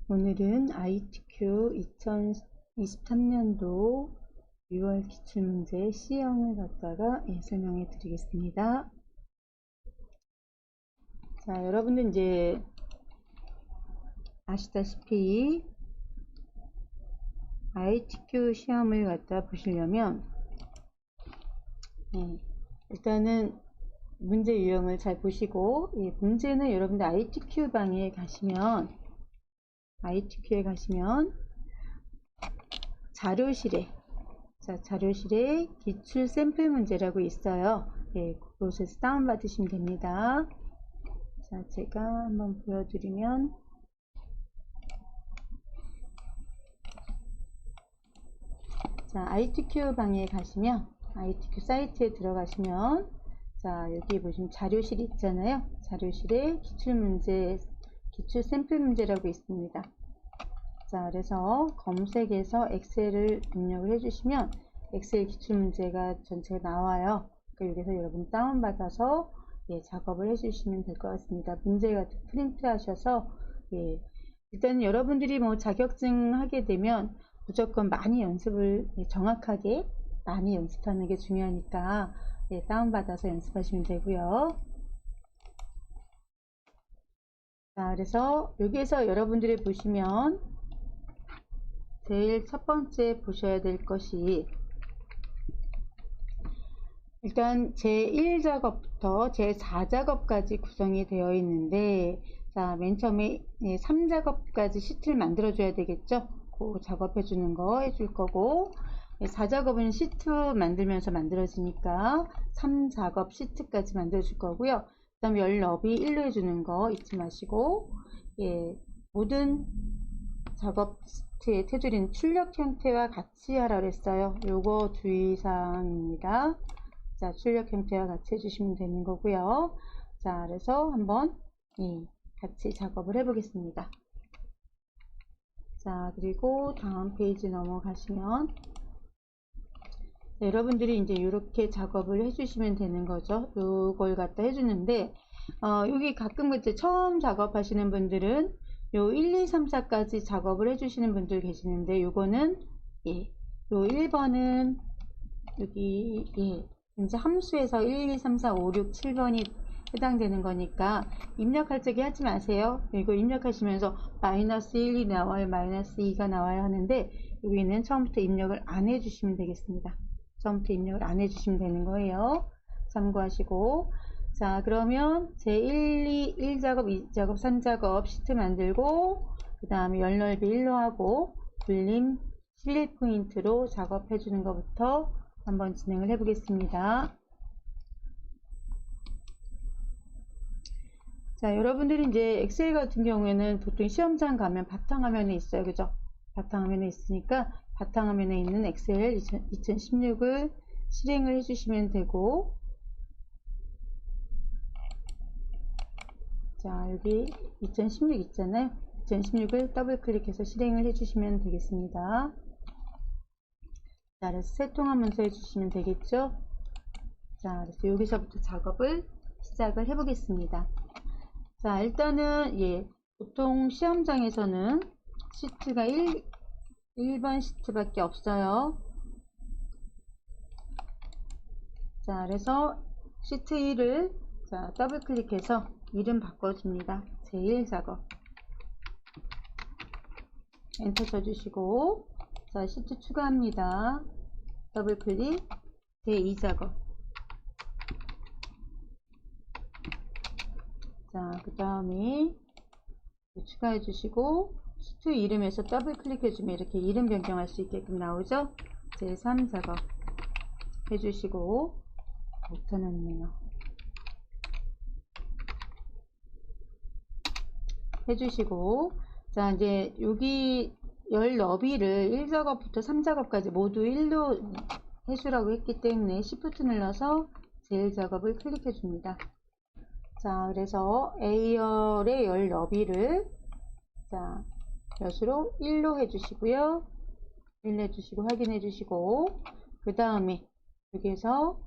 오늘은 ITQ 2023년도 6월 기출문제 C형을 갖다가 설명해 드리겠습니다. 자, 여러분들 이제 아시다시피 ITQ 시험을 갖다 보시려면 일단은 문제 유형을 잘 보시고, 문제는 여러분들 ITQ 방에 가시면 자료실에 기출 샘플 문제라고 있어요. 그곳에서 다운받으시면 됩니다. 자, 제가 한번 보여드리면, 자, ITQ 방에 가시면, ITQ 사이트에 들어가시면, 자, 여기 보시면 자료실이 있잖아요. 자료실에 기출 샘플 문제라고 있습니다. 자, 그래서 검색해서 엑셀을 입력을 해주시면 엑셀 기출 문제가 전체가 나와요. 그러니까 여기서 여러분 다운받아서 작업을 해주시면 될 것 같습니다. 문제 같은 프린트 하셔서 일단 여러분들이 뭐 자격증 하게 되면 무조건 많이 연습을 정확하게 많이 연습하는 게 중요하니까 다운받아서 연습하시면 되고요. 자, 그래서 여기에서 여러분들이 보시면 제일 첫 번째 보셔야 될 것이, 일단 제1작업부터 제4작업까지 구성이 되어 있는데, 자, 맨 처음에 3작업까지 시트를 만들어 줘야 되겠죠. 그 작업해 주는 거 해줄 거고, 4작업은 시트 만들면서 만들어지니까 3작업 시트까지 만들어 줄 거고요. 그 다음에 열 너비 1로 해주는 거 잊지 마시고, 모든 작업 시트의 테두리는 출력 형태와 같이 하라 그랬어요. 요거 주의사항입니다. 자, 출력 형태와 같이 해주시면 되는 거고요. 자, 그래서 한번 같이 작업을 해보겠습니다. 자, 그리고 다음 페이지 넘어가시면, 여러분들이 이제 이렇게 작업을 해주시면 되는 거죠. 요걸 갖다 해주는데, 여기 가끔 그때 처음 작업하시는 분들은 요 1, 2, 3, 4까지 작업을 해주시는 분들 계시는데, 요거는 요 1번은 여기 이제 함수에서 1, 2, 3, 4, 5, 6, 7번이 해당되는 거니까 입력할 적에 하지 마세요. 이거 입력하시면서 마이너스 1이 나와요, 마이너스 2가 나와야 하는데, 여기는 처음부터 입력을 안 해주시면 되겠습니다. 처음부터 입력을 안 해주시면 되는 거예요. 참고하시고, 자, 그러면 제1, 2, 1작업, 2작업, 3작업 시트 만들고, 그 다음에 열 넓이 1로 하고 굴림 11포인트로 작업해 주는 것부터 한번 진행을 해 보겠습니다. 자, 여러분들이 이제 엑셀 같은 경우에는 보통 시험장 가면 바탕화면에 있어요. 그죠? 바탕화면에 있으니까 바탕화면에 있는 엑셀 2016을 실행을 해주시면 되고, 자, 여기 2016 있잖아요. 2016을 더블 클릭해서 실행을 해주시면 되겠습니다. 자, 그래서 새통화문서 해주시면 되겠죠. 자, 그래서 여기서부터 작업을 시작을 해보겠습니다. 자, 일단은 보통 시험장에서는 시트가 1번 시트밖에 없어요. 자, 그래서 시트 1을 더블 클릭해서 이름 바꿔줍니다. 제1작업 엔터 쳐주시고, 자, 시트 추가합니다. 더블 클릭 제2작업. 자, 그 다음에 추가해 주시고, 시트 이름에서 더블 클릭해주면 이렇게 이름 변경할 수 있게끔 나오죠. 제3작업 해주시고, 못하놨네요. 해주시고, 자, 이제 여기 열 너비를 1작업부터 3작업까지 모두 1로 해주라고 했기 때문에 Shift 눌러서 제1작업을 클릭해 줍니다. 자, 그래서 A열의 열 너비를 몇으로 1로 해주시고요. 1 해주시고 확인해 주시고, 그 다음에 여기에서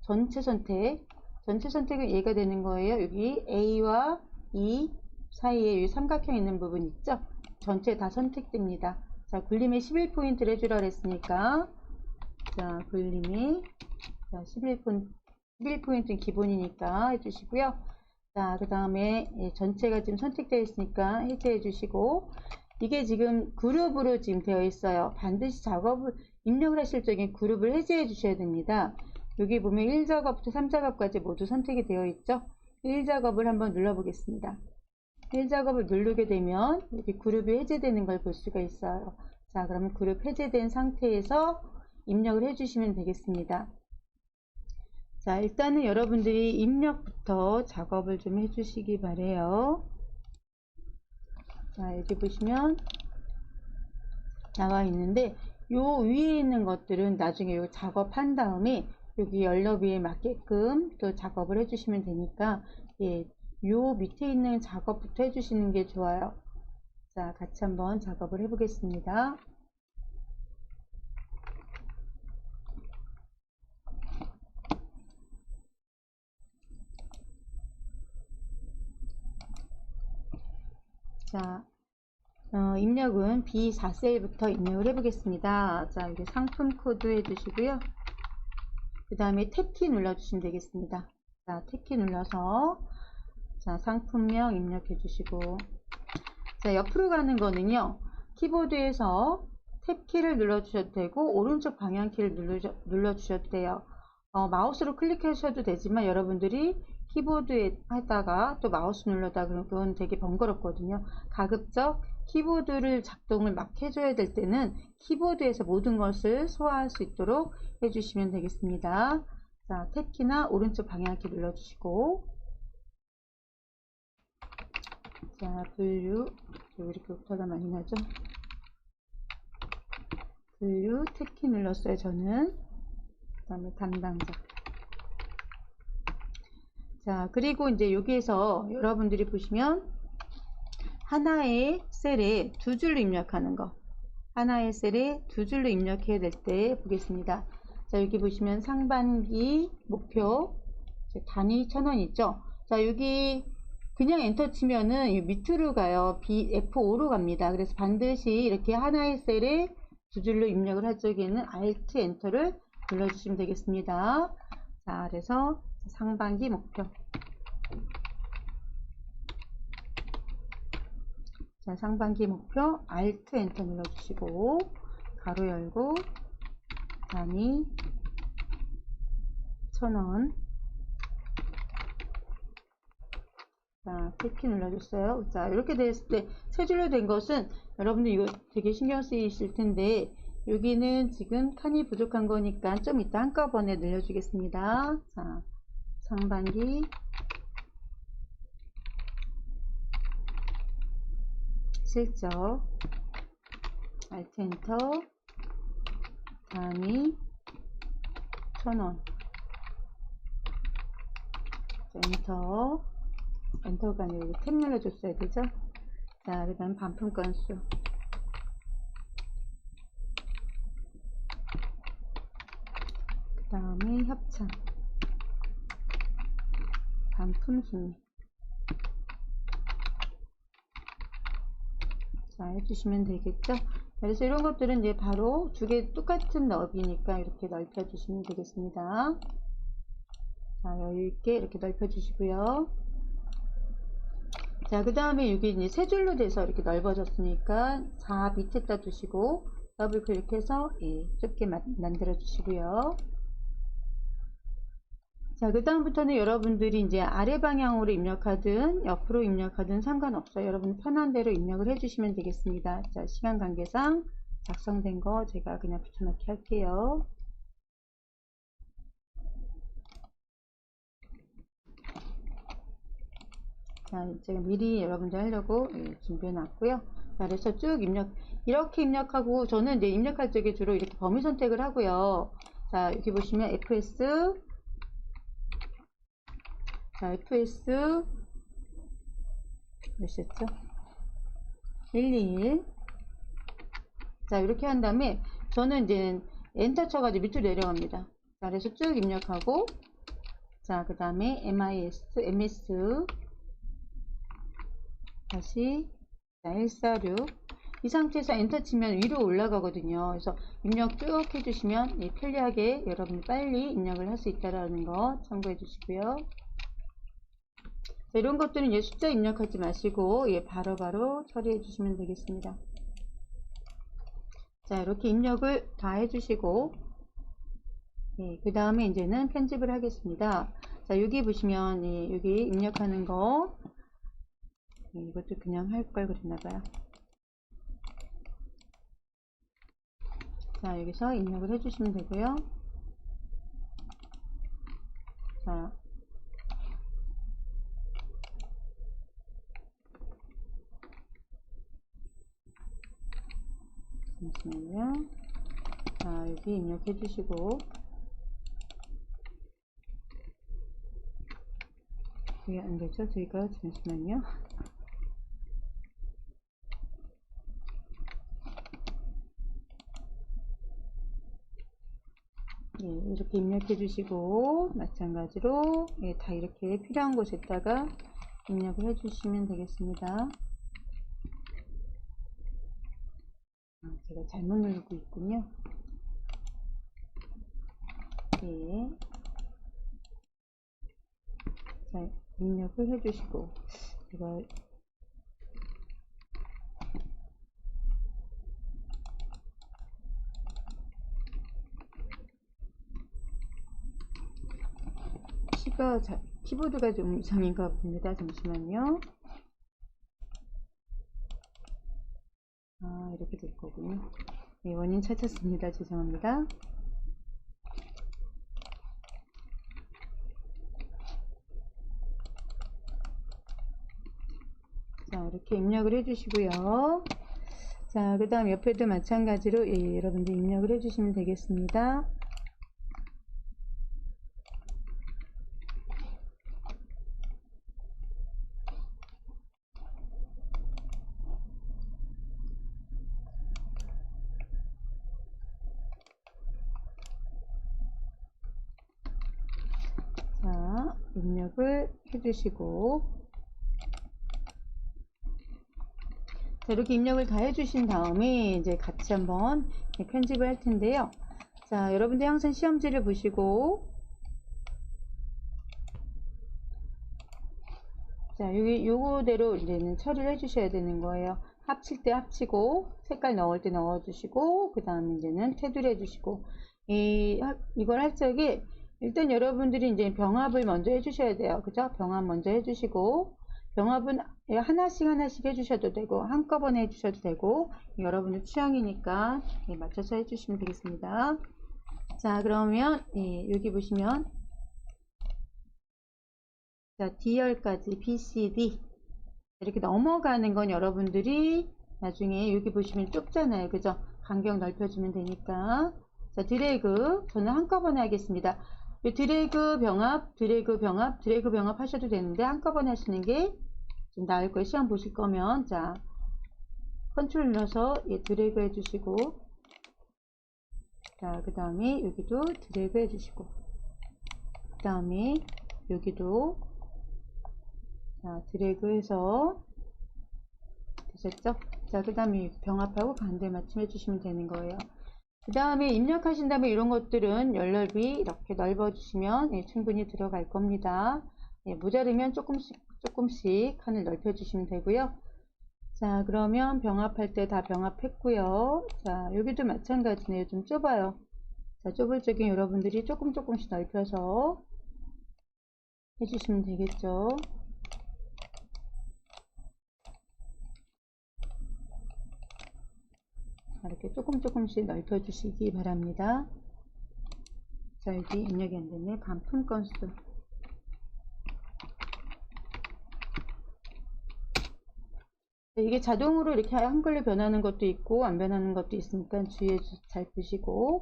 전체 선택은 얘가 되는 거예요. 여기 A와 E 사이에 이 삼각형 있는 부분 있죠? 전체 다 선택됩니다. 자, 굴림에 11포인트를 해주라 그랬으니까, 자, 굴림에, 자, 11포인트는 기본이니까 해주시고요. 자, 그 다음에 전체가 지금 선택되어 있으니까 해제해 주시고, 이게 지금 그룹으로 지금 되어 있어요. 반드시 작업을 입력을 하실 적에 그룹을 해제해 주셔야 됩니다. 여기 보면 1작업부터 3작업까지 모두 선택이 되어 있죠. 1작업을 한번 눌러 보겠습니다. 1작업을 누르게 되면 여기 그룹이 해제되는 걸 볼 수가 있어요. 자, 그러면 그룹 해제된 상태에서 입력을 해주시면 되겠습니다. 자, 일단은 여러분들이 입력부터 작업을 좀 해주시기 바래요. 자, 여기 보시면 나와 있는데 요 위에 있는 것들은 나중에 요 작업한 다음에 여기 연럽위에 맞게끔 또 작업을 해주시면 되니까, 예, 요 밑에 있는 작업부터 해주시는 게 좋아요. 자, 같이 한번 작업을 해보겠습니다. 자, 입력은 B4셀부터 입력을 해보겠습니다. 자, 여기 상품 코드 해주시고요. 그 다음에 탭키 눌러주시면 되겠습니다. 자, 탭키 눌러서 자, 상품명 입력해 주시고, 자, 옆으로 가는 거는요, 키보드에서 탭키를 눌러주셔도 되고 오른쪽 방향키를 눌러주셔도 돼요. 마우스로 클릭하셔도 되지만 여러분들이 키보드에 하다가 또 마우스 눌러다 그러면 그건 되게 번거롭거든요. 가급적 키보드를 작동을 막 해줘야 될 때는 키보드에서 모든 것을 소화할 수 있도록 해주시면 되겠습니다. 자, 탭키나 오른쪽 방향키 눌러주시고, 자, 분류, 왜 이렇게 오타가 많이 나죠? 분류, 탭키 눌렀어요, 저는. 그 다음에 담당자. 자, 그리고 이제 여기에서 여러분들이 보시면 하나의 셀에 두 줄로 입력하는 거. 하나의 셀에 두 줄로 입력해야 될 때 보겠습니다. 자, 여기 보시면 상반기 목표 단위 1000원 있죠? 자, 여기 그냥 엔터 치면은 밑으로 가요. F5로 갑니다. 그래서 반드시 이렇게 하나의 셀에 두 줄로 입력을 할 적에는 Alt 엔터를 눌러주시면 되겠습니다. 자, 그래서 상반기 목표. 자, 상반기 목표 Alt 엔터 눌러주시고, 가로 열고, 단위 1000원. 자, 탭키 눌러줬어요. 자, 이렇게 됐을 때 세 줄로 된 것은 여러분들 이거 되게 신경 쓰이실 텐데, 여기는 지금 칸이 부족한 거니까 좀 이따 한꺼번에 늘려주겠습니다. 자, 상반기 실적 Alt 엔터 단위 1000원. 엔터가 아니라 탭 눌러줬어야 되죠. 자, 그 다음 반품 건수. 그 다음에 협찬. 반품 순위. 자, 해주시면 되겠죠. 그래서 이런 것들은 이제 바로 두 개 똑같은 너비니까 이렇게 넓혀주시면 되겠습니다. 자, 여유있게 이렇게 넓혀주시고요. 자, 그 다음에 여기 이제 세 줄로 돼서 이렇게 넓어졌으니까 4 밑에다 두시고 더블 클릭해서 좁게 만들어 주시고요. 자, 그 다음부터는 여러분들이 이제 아래 방향으로 입력하든 옆으로 입력하든 상관없어요. 여러분 편한 대로 입력을 해주시면 되겠습니다. 자, 시간 관계상 작성된 거 제가 그냥 붙여넣기 할게요. 자, 제가 미리 여러분들 하려고 준비해 놨고요. 자, 그래서 쭉 이렇게 입력하고, 저는 이제 입력할 적에 주로 이렇게 범위 선택을 하고요. 자, 여기 보시면 FS, 자, FS 몇이었죠? 121. 자, 이렇게 한 다음에 저는 이제 엔터 쳐가지고 밑으로 내려갑니다. 자, 그래서 쭉 입력하고, 자, 그 다음에 MS 다시, 자, 146 이 상태에서 엔터 치면 위로 올라가거든요. 그래서 입력 쭉 해주시면 편리하게 여러분이 빨리 입력을 할 수 있다는 거 참고해 주시고요. 자, 이런 것들은 숫자 입력하지 마시고 바로바로 처리해 주시면 되겠습니다. 자, 이렇게 입력을 다 해주시고 그 다음에 이제는 편집을 하겠습니다. 자, 여기 보시면 여기 입력하는 거 이것도 그냥 할 걸 그랬나봐요. 자, 여기서 입력을 해주시면 되고요. 자, 잠시만요. 자, 여기 입력해 주시고 이게 안 되죠? 저희가 잠시만요. 이렇게 입력해 주시고 마찬가지로 다 이렇게 필요한 곳에다가 입력을 해 주시면 되겠습니다. 제가 잘못 누르고 있군요. 자, 입력을 해 주시고 이거 키보드가 좀 이상인가 봅니다. 잠시만요. 이렇게 될 거군요. 원인 찾았습니다. 죄송합니다. 자, 이렇게 입력을 해주시고요. 자, 그 다음 옆에도 마찬가지로 여러분들 입력을 해주시면 되겠습니다. 자, 입력을 해주시고 자, 이렇게 입력을 다 해주신 다음에 이제 같이 한번 편집을 할 텐데요. 자, 여러분들 항상 시험지를 보시고 자, 요거대로 이제는 처리를 해주셔야 되는 거예요. 합칠 때 합치고 색깔 넣을 때 넣어주시고 그 다음에 이제는 테두리 해주시고 이걸 할 적에 일단 여러분들이 이제 병합을 먼저 해주셔야 돼요. 그죠? 병합 먼저 해주시고 병합은 하나씩 해주셔도 되고 한꺼번에 해주셔도 되고 여러분의 취향이니까 맞춰서 해주시면 되겠습니다. 자, 그러면 여기 보시면 자, D열까지 BCD 이렇게 넘어가는 건 여러분들이 나중에 여기 보시면 좁잖아요. 그죠? 간격 넓혀주면 되니까. 자, 드래그 저는 한꺼번에 하겠습니다. 드래그 병합, 드래그 병합, 드래그 병합 하셔도 되는데 한꺼번에 하시는 게 좀 나을 거예요. 시험 보실 거면. 자, 컨트롤 눌러서 드래그 해주시고 자, 그 다음에 여기도 드래그 해주시고 그 다음에 여기도 자, 드래그 해서 되셨죠? 자, 그 다음에 병합하고 반대 맞춤 해주시면 되는 거예요. 그 다음에 입력하신 다음에 이런 것들은 열넓이 이렇게 넓어주시면 충분히 들어갈 겁니다. 모자르면 조금씩 칸을 넓혀주시면 되고요. 자, 그러면 병합할 때 다 병합했고요. 자, 여기도 마찬가지네요. 좀 좁아요. 자, 좁을 적에 여러분들이 조금씩 넓혀서 해주시면 되겠죠. 이렇게 조금씩 넓혀주시기 바랍니다. 자, 여기 입력이 안 되네. 반품 건수. 이게 자동으로 이렇게 한글로 변하는 것도 있고 안 변하는 것도 있으니까 주의해 잘 보시고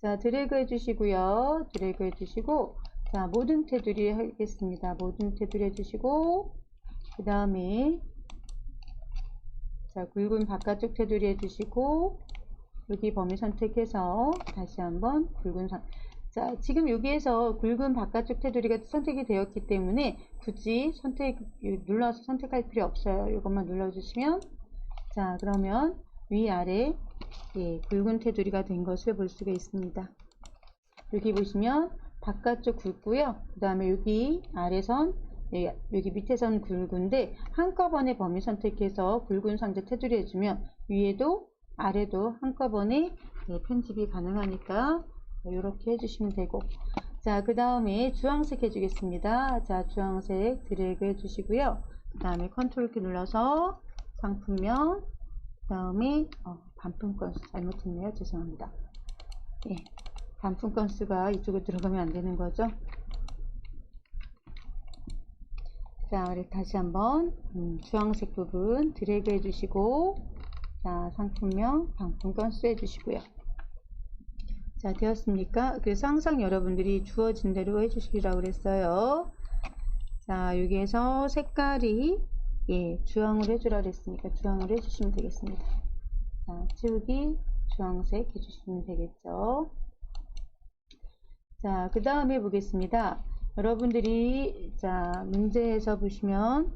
자, 드래그 해주시고요. 드래그 해주시고 자, 모든 테두리 하겠습니다. 모든 테두리 해주시고 그 다음에 자, 굵은 바깥쪽 테두리 해주시고 여기 범위 선택해서 다시 한번 굵은 자, 지금 여기에서 굵은 바깥쪽 테두리가 선택이 되었기 때문에 굳이 눌러서 선택할 필요 없어요. 이것만 눌러주시면 자, 그러면 위아래 예, 굵은 테두리가 된 것을 볼 수가 있습니다. 여기 보시면 바깥쪽 굵고요. 그 다음에 여기 아래선 여기 밑에선 굵은데 한꺼번에 범위 선택해서 굵은 상자 테두리 해주면 위에도 아래도 한꺼번에 편집이 가능하니까 이렇게 해주시면 되고, 자, 그 다음에 주황색 해주겠습니다. 자, 주황색 드래그 해주시고요. 그 다음에 컨트롤 키 눌러서 상품명, 그 다음에 반품 건수 잘못했네요. 죄송합니다. 예, 반품 건수가 이쪽으로 들어가면 안 되는 거죠. 자, 우리 다시 한번 주황색 부분 드래그 해주시고, 자, 상품명, 반품 건수 해주시고요. 자, 되었습니까? 그래서 항상 여러분들이 주어진 대로 해주시라고 그랬어요. 자, 여기에서 색깔이 예, 주황으로 해주라 그랬으니까 주황으로 해주시면 되겠습니다. 자, 치우기 주황색 해주시면 되겠죠. 자, 그 다음에 보겠습니다. 여러분들이 자, 문제에서 보시면,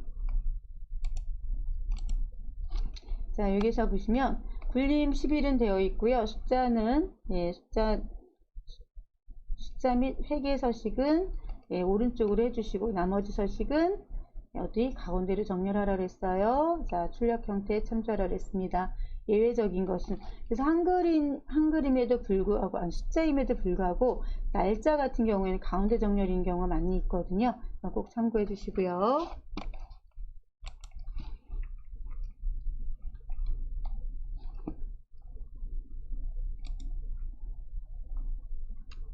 자, 여기서 보시면 불림 10일은 되어 있고요. 숫자는 예, 숫자 및 회계 서식은 예, 오른쪽으로 해주시고, 나머지 서식은 어디 가운데로 정렬하라 그랬어요. 자, 출력 형태에 참조하라 그랬습니다. 예외적인 것은, 그래서 한글임에도 불구하고, 숫자임에도 불구하고 날짜 같은 경우에는 가운데 정렬인 경우가 많이 있거든요. 꼭 참고해 주시고요.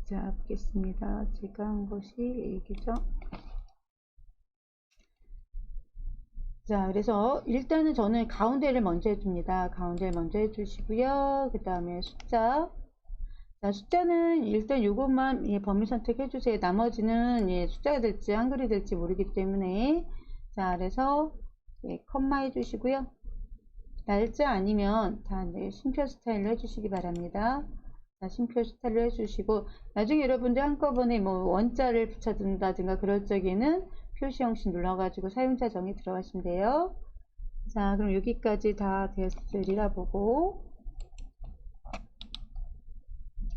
자, 보겠습니다. 제가 한 것이 여기죠. 자, 그래서 일단은 저는 가운데를 먼저 해줍니다. 가운데를 먼저 해주시고요. 그 다음에 숫자. 자, 숫자는 일단 이것만 예, 범위 선택해 주세요. 나머지는 예, 숫자가 될지 한글이 될지 모르기 때문에. 자, 그래서 예, 컴마 해주시고요. 날짜 아니면 다 네, 쉼표 스타일로 해주시기 바랍니다. 자, 쉼표 스타일로 해주시고, 나중에 여러분들 한꺼번에 뭐 원자를 붙여둔다든가 그럴 적에는 표시 형식 눌러가지고 사용자 정의 들어가시면 돼요. 자, 그럼 여기까지 다 됐으리라 보고,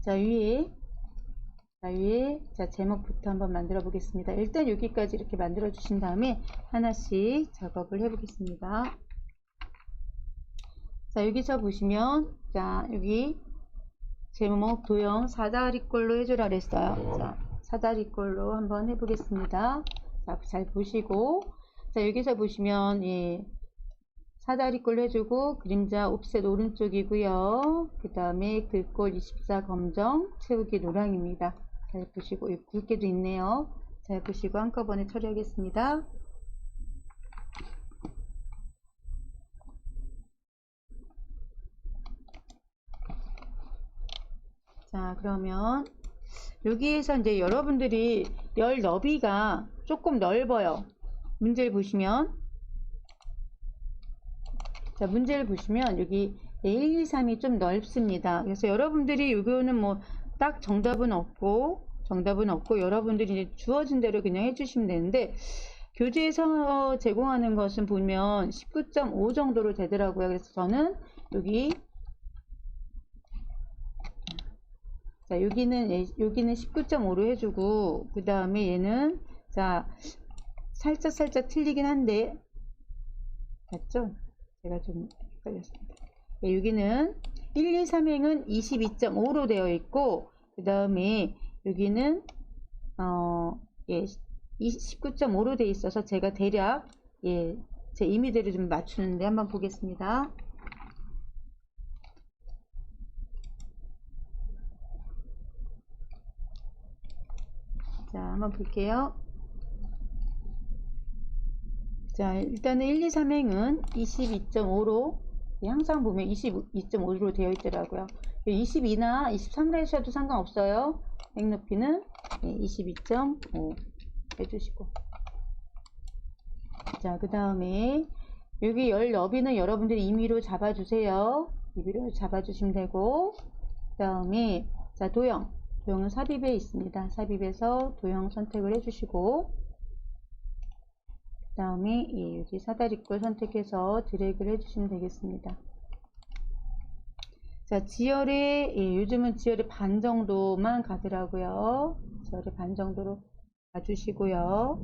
자, 위에 자, 제목부터 한번 만들어 보겠습니다. 일단 여기까지 이렇게 만들어 주신 다음에 하나씩 작업을 해 보겠습니다. 자, 여기서 보시면, 자, 여기 제목 도형 사다리꼴로 해주라 그랬어요. 자, 사다리꼴로 한번 해보겠습니다. 자, 잘 보시고, 자, 여기서 보시면 예, 사다리꼴로 해주고 그림자 옵셋 오른쪽이고요. 그 다음에 글꼴 24 검정, 채우기 노랑입니다. 잘 보시고, 굵게도 있네요. 잘 보시고 한꺼번에 처리하겠습니다. 자, 그러면 여기에서 이제 여러분들이 열 너비가 조금 넓어요. 문제를 보시면, 자, 문제를 보시면 여기 1, 2, 3이 좀 넓습니다. 그래서 여러분들이 이거는 뭐 딱 정답은 없고 여러분들이 이제 주어진 대로 그냥 해주시면 되는데, 교재에서 제공하는 것은 보면 19.5 정도로 되더라고요. 그래서 저는 여기 자, 여기는 19.5로 해주고, 그 다음에 얘는, 자, 살짝 틀리긴 한데, 맞죠? 제가 좀 헷갈렸습니다. 네, 여기는 1, 2, 3행은 22.5로 되어 있고, 그 다음에 여기는, 예, 19.5로 되어 있어서 제가 대략, 예, 제 임의대로 좀 맞추는데 한번 보겠습니다. 자, 한번 볼게요. 자, 일단은 1, 2, 3행은 22.5로 항상 보면 22.5로 되어 있더라고요. 22나 23로 해주셔도 상관없어요. 행 높이는 22.5 해주시고, 자, 그 다음에 여기 열 너비는 여러분들이 임의로 잡아주세요. 임의로 잡아주시면 되고, 그 다음에 자, 도형은 삽입에 있습니다. 삽입에서 도형 선택을 해주시고, 다음에 예, 여기 사다리꼴 선택해서 드래그를 해주시면 되겠습니다. 자, 지열의 예, 요즘은 지열의 반 정도만 가더라고요. 지열의 반 정도로 가주시고요.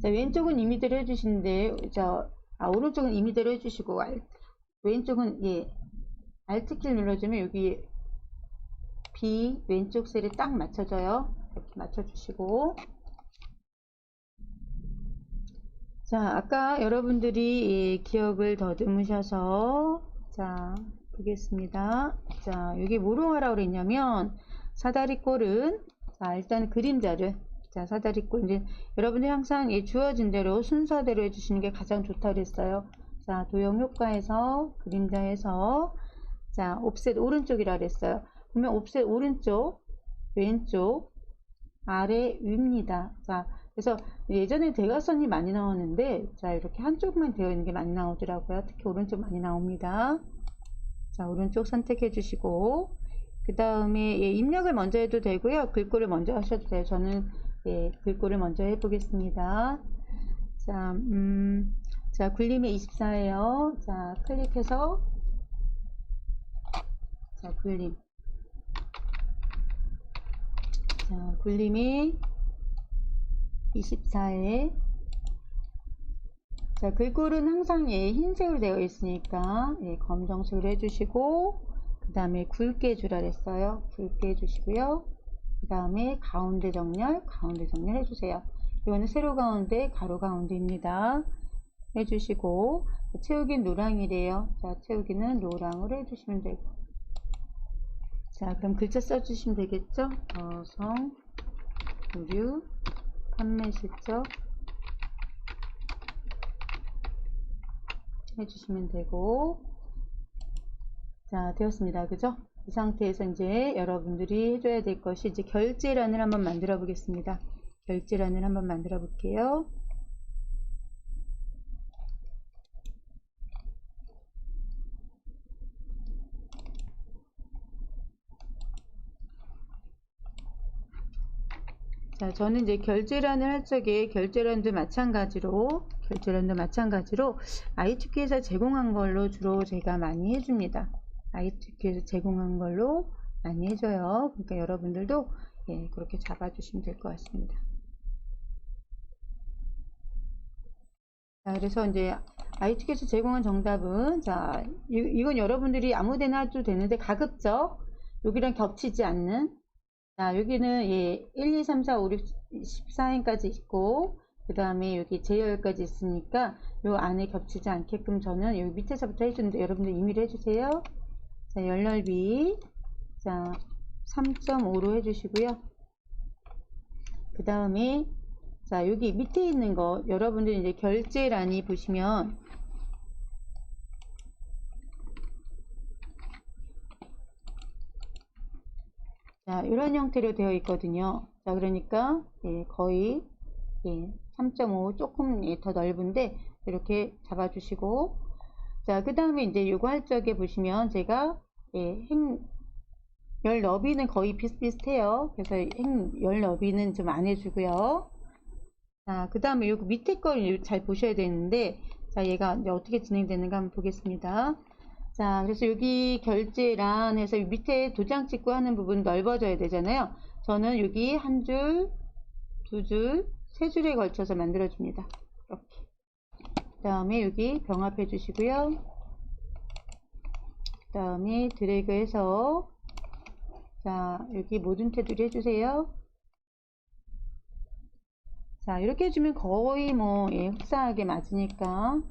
자, 왼쪽은 임의대로 해주시는데, 오른쪽은 임의대로 해주시고, 왼쪽은 예, Alt키를 눌러주면 여기 B 왼쪽 셀에 딱 맞춰져요. 이렇게 맞춰주시고. 자, 아까 여러분들이 예, 기억을 더듬으셔서 자, 보겠습니다. 자, 여기 뭐로 하라고 그랬냐면 사다리꼴은 자, 일단 그림자를 자, 사다리꼴 이제 여러분들이 항상 예, 주어진 대로 순서대로 해주시는 게 가장 좋다 그랬어요. 자, 도형 효과에서 그림자에서 자, 옵셋 오른쪽이라 그랬어요. 그러면 옵셋 오른쪽, 왼쪽, 아래, 위입니다. 자, 그래서 예전에 대각선이 많이 나왔는데 자, 이렇게 한쪽만 되어 있는 게 많이 나오더라고요. 특히 오른쪽 많이 나옵니다. 자, 오른쪽 선택해 주시고 그 다음에 예, 입력을 먼저 해도 되고요. 글꼴을 먼저 하셔도 돼요. 저는 예, 글꼴을 먼저 해 보겠습니다. 자, 자, 굴림의 24예요. 자, 클릭해서 자, 굴림. 자, 굴림이 24에 자, 글꼴은 항상 예, 흰색으로 되어 있으니까 예, 검정색으로 해주시고 그 다음에 굵게 해주라 그랬어요. 굵게 해주시고요. 그 다음에 가운데 정렬 해주세요. 이거는 세로 가운데 가로 가운데입니다. 해주시고 채우기는 노랑이래요. 자, 채우기는 노랑으로 해주시면 되고 자, 그럼 글자 써주시면 되겠죠? 어성, 의류, 판매 실적 해주시면 되고 자, 되었습니다. 그죠? 이 상태에서 이제 여러분들이 해줘야 될 것이 이제 결제란을 한번 만들어 보겠습니다. 결제란을 한번 만들어 볼게요. 자, 저는 이제 결제란을 할 적에 결제란도 마찬가지로 ITQ에서 제공한 걸로 주로 제가 많이 해줍니다. ITQ에서 제공한 걸로 많이 해줘요. 그러니까 여러분들도 예, 그렇게 잡아주시면 될 것 같습니다. 자, 그래서 이제 ITQ에서 제공한 정답은 자, 이건 여러분들이 아무데나 해도 되는데 가급적 여기랑 겹치지 않는 자, 여기는 예, 1, 2, 3, 4, 5, 6, 14행까지 있고 그 다음에 여기 제열까지 있으니까 요 안에 겹치지 않게끔 저는 여기 밑에서부터 해주는데 여러분들 임의로 해주세요. 자, 열넓이 자 3.5로 해주시고요. 그 다음에 자, 여기 밑에 있는 거 여러분들 이제 결제란이 보시면 자, 이런 형태로 되어 있거든요. 자, 그러니까 예, 거의 예, 3.5 조금 예, 더 넓은데 이렇게 잡아주시고 자, 그 다음에 이제 요거 할 적에 보시면 제가 예, 열 너비는 거의 비슷비슷해요. 그래서 열 너비는 좀 안 해주고요. 자, 그 다음에 요거 밑에 걸 잘 보셔야 되는데 자, 얘가 이제 어떻게 진행되는가 한번 보겠습니다. 자, 그래서 여기 결제란에서 밑에 도장 찍고 하는 부분 넓어져야 되잖아요. 저는 여기 한 줄, 두 줄, 세 줄에 걸쳐서 만들어 줍니다. 이렇게. 그 다음에 여기 병합해 주시고요. 그 다음에 드래그 해서 자, 여기 모든 테두리 해주세요. 자, 이렇게 해주면 거의 뭐 예, 흡사하게 맞으니까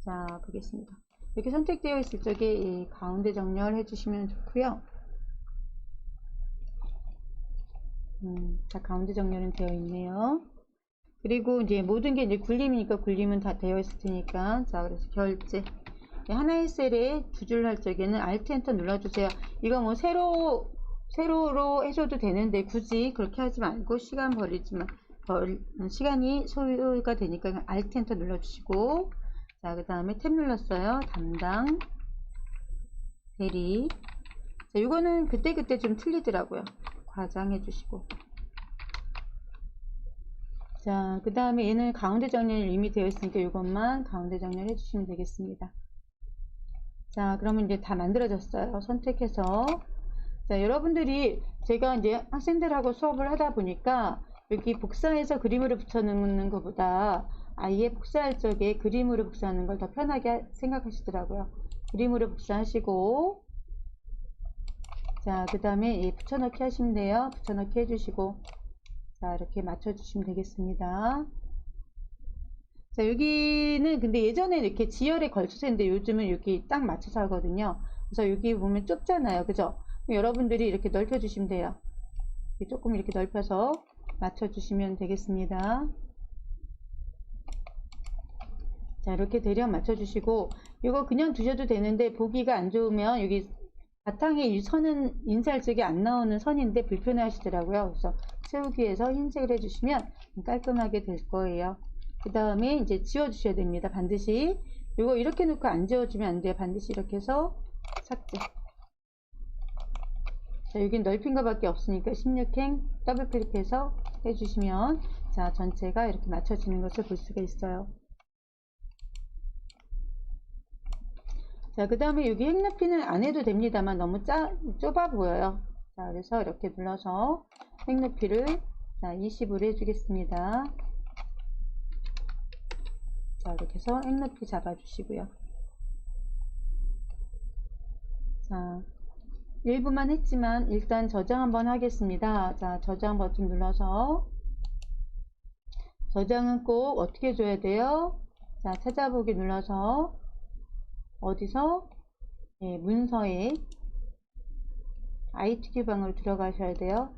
자, 보겠습니다. 이렇게 선택되어 있을 적에 이 가운데 정렬 해주시면 좋고요. 자, 가운데 정렬은 되어 있네요. 그리고 이제 모든 게 이제 굴림이니까 굴림은 다 되어 있을 테니까 자, 그래서 결제 하나의 셀에 두 줄 할 적에는 Alt 엔터 눌러주세요. 이거 뭐 세로로 해줘도 되는데 굳이 그렇게 하지 말고 시간이 소요가 되니까 Alt 엔터 눌러주시고 자, 그 다음에 탭 눌렀어요. 담당 대리 자, 이거는 그때그때 좀 틀리더라고요. 과장해 주시고 자, 그 다음에 얘는 가운데 정렬이 이미 되어 있으니까 이것만 가운데 정렬 해주시면 되겠습니다. 자, 그러면 이제 다 만들어졌어요. 선택해서. 자, 여러분들이 제가 이제 학생들하고 수업을 하다 보니까 여기 복사해서 그림으로 붙여놓는 것보다 아예 복사할 적에 그림으로 복사하는 걸 더 편하게 생각하시더라고요. 그림으로 복사하시고, 자, 그 다음에 붙여넣기 하시면 돼요. 붙여넣기 해주시고, 자, 이렇게 맞춰주시면 되겠습니다. 자, 여기는 근데 예전에 이렇게 지열에 걸쳐서 했는데 요즘은 여기 딱 맞춰서 하거든요. 그래서 여기 보면 좁잖아요. 그죠? 여러분들이 이렇게 넓혀주시면 돼요. 조금 이렇게 넓혀서 맞춰주시면 되겠습니다. 자, 이렇게 대략 맞춰주시고, 이거 그냥 두셔도 되는데 보기가 안 좋으면 여기 바탕에 이 선은 인쇄할 적이 안 나오는 선인데 불편해 하시더라고요. 그래서 채우기에서 흰색을 해주시면 깔끔하게 될 거예요. 그 다음에 이제 지워주셔야 됩니다. 반드시. 이거 이렇게 놓고 안 지워주면 안 돼요. 반드시 이렇게 해서 삭제. 자, 여긴 넓힌 것밖에 없으니까 16행 더블 클릭해서 해주시면 자, 전체가 이렇게 맞춰지는 것을 볼 수가 있어요. 자, 그 다음에 여기 행 높이는 안 해도 됩니다만 너무 좁아 보여요. 자, 그래서 이렇게 눌러서 행 높이를 자, 20으로 해주겠습니다. 자, 이렇게 해서 행 높이 잡아주시고요. 자, 일부만 했지만 일단 저장 한번 하겠습니다. 자, 저장 버튼 눌러서 저장은 꼭 어떻게 줘야 돼요? 자, 찾아보기 눌러서 어디서? 예, 문서에 ITQ 방으로 들어가셔야 돼요.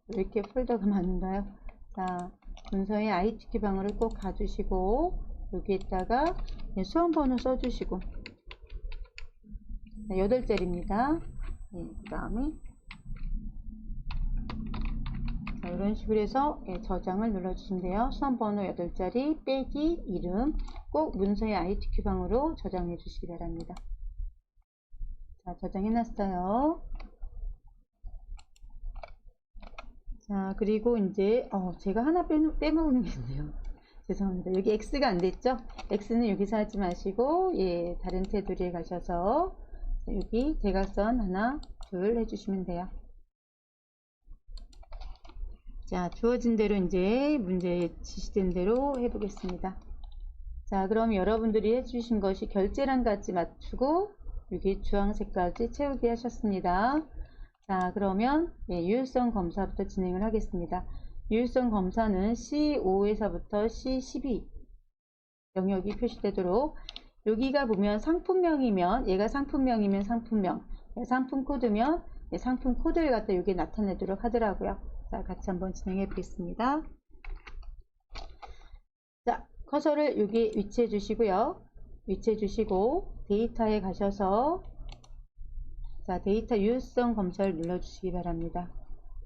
왜 이렇게 폴더가 많은가요? 자, 문서에 ITQ 방으로 꼭 가주시고 여기에다가 수험번호 써주시고 8자리입니다. 예, 그 다음에 자, 이런 식으로 해서 예, 저장을 눌러주시면 돼요. 수험번호 8자리 빼기 이름 꼭 문서의 ITQ 방으로 저장해 주시기 바랍니다. 자, 저장해 놨어요. 자, 그리고 이제 제가 하나 빼먹은 게 있네요. 죄송합니다. 여기 X가 안 됐죠? X는 여기서 하지 마시고 예, 다른 테두리에 가셔서 여기 대각선 하나 둘 해주시면 돼요. 자, 주어진 대로 이제 문제에 지시된 대로 해보겠습니다. 자, 그럼 여러분들이 해주신 것이 결제란까지 맞추고 여기 주황색까지 채우기 하셨습니다. 자, 그러면 예, 유효성 검사부터 진행을 하겠습니다. 유효성 검사는 C5에서부터 C12 영역이 표시되도록 여기가 보면 상품명이면 얘가 상품명이면 상품명, 상품 코드면 상품 코드를 갖다 여기에 나타내도록 하더라고요. 자, 같이 한번 진행해 보겠습니다. 자, 커서를 여기 위치해 주시고요. 위치해 주시고 데이터에 가셔서 자, 데이터 유효성 검사를 눌러 주시기 바랍니다.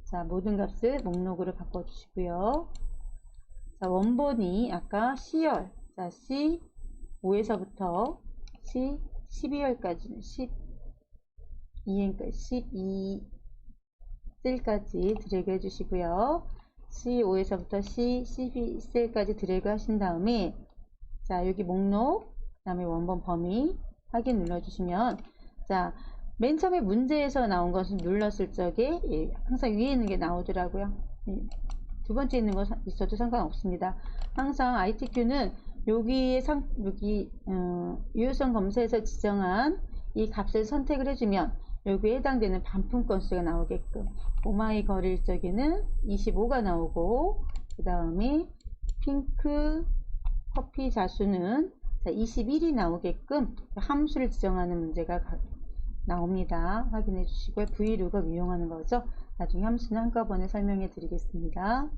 자, 모든 값을 목록으로 바꿔 주시고요. 자, 원본이 아까 C열, 자, C5에서부터 C12열까지 12 셀까지 드래그 해주시고요. C5에서부터 C12셀까지 드래그 하신 다음에 자, 여기 목록, 그 다음에 원본 범위 확인 눌러주시면 자, 맨 처음에 문제에서 나온 것을 눌렀을 적에 예, 항상 위에 있는 게 나오더라고요. 예, 두 번째 있는 거 있어도 상관없습니다. 항상 ITQ는 여기 유효성 검사에서 지정한 이 값을 선택을 해주면 여기에 해당되는 반품 건수가 나오게끔 오마이 거래일 적에는 25가 나오고 그 다음에 핑크 커피 자수는 21이 나오게끔 함수를 지정하는 문제가 나옵니다. 확인해 주시고요. 브이로그 이용하는 거죠. 나중에 함수는 한꺼번에 설명해 드리겠습니다.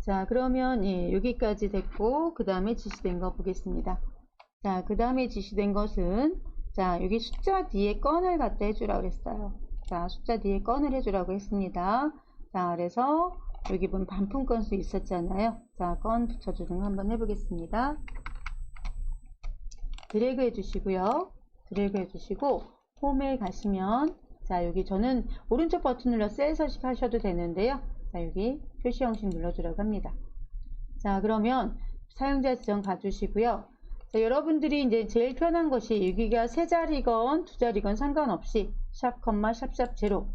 자, 그러면 예, 여기까지 됐고 그 다음에 지시된 거 보겠습니다. 자, 그 다음에 지시된 것은 자, 여기 숫자 뒤에 건을 갖다 해주라고 그랬어요. 자, 숫자 뒤에 건을 해주라고 했습니다. 자, 그래서 여기 보면 반품 건수 있었잖아요. 자, 건 붙여주는 거 한번 해보겠습니다. 드래그 해주시고요. 드래그 해주시고 홈에 가시면 자, 여기 저는 오른쪽 버튼 눌러 셀 서식 하셔도 되는데요. 자, 여기 표시 형식 눌러주라고 합니다. 자, 그러면 사용자 지정 봐주시고요. 자, 여러분들이 이제 제일 편한 것이 여기가 세 자리건 두 자리건 상관없이 샵, 샵샵 제로.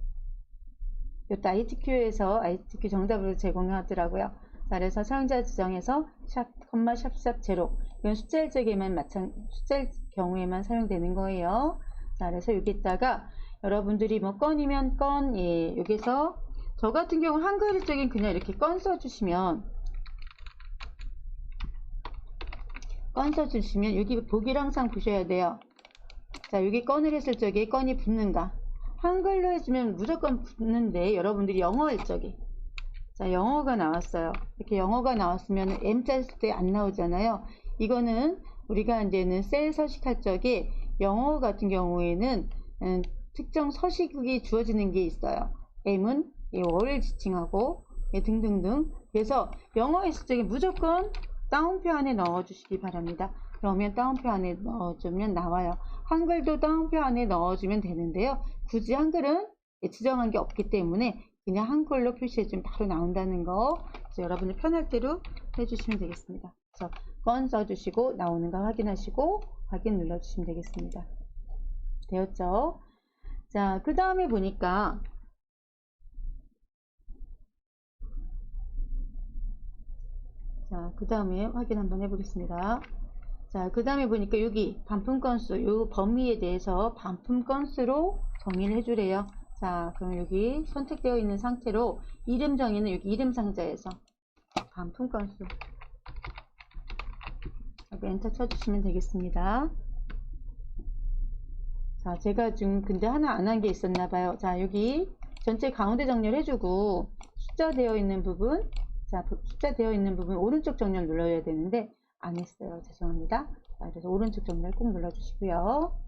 이것도 ITQ에서 ITQ 정답으로 제공하더라고요. 자, 그래서 사용자 지정에서 샵, 샵샵 제로. 이건 숫자일 숫자일 경우에만 사용되는 거예요. 자, 그래서 여기다가 여러분들이 뭐 건이면 건, 예, 여기서 저 같은 경우 한글 쪽엔 그냥 이렇게 건 써주시면 여기 보기를 항상 보셔야 돼요. 자, 여기 건을 했을 적에 건이 붙는가. 한글로 해주면 무조건 붙는데 여러분들이 영어일 적에 자, 영어가 나왔어요. 이렇게 영어가 나왔으면 M자 쓸 때 안 나오잖아요. 이거는 우리가 이제는 셀 서식할 적에 영어 같은 경우에는 특정 서식이 주어지는 게 있어요. M은 월을 지칭하고 등등등. 그래서 영어 있을 적에 무조건 따옴표 안에 넣어주시기 바랍니다. 그러면 따옴표 안에 넣어주면 나와요. 한글도 따옴표 안에 넣어주면 되는데요. 굳이 한글은 지정한 게 없기 때문에 그냥 한글로 표시해주면 바로 나온다는 거 여러분이 편할 대로 해주시면 되겠습니다. 그래서 건 써주시고 나오는 거 확인하시고 확인 눌러주시면 되겠습니다. 되었죠? 자, 그 다음에 보니까 자, 그 다음에 확인 한번 해보겠습니다. 자, 그 다음에 보니까 여기 반품 건수, 요 범위에 대해서 반품 건수로 정의를 해주래요. 자, 그럼 여기 선택되어 있는 상태로 이름 정의는 여기 이름 상자에서 반품 건수 여기 엔터 쳐주시면 되겠습니다. 자, 제가 지금 근데 하나 안 한 게 있었나 봐요. 자, 여기 전체 가운데 정렬 해주고 숫자 되어 있는 부분, 자, 숫자 되어 있는 부분 오른쪽 정렬 눌러야 되는데 안 했어요. 죄송합니다. 자, 그래서 오른쪽 정렬 꼭 눌러주시고요.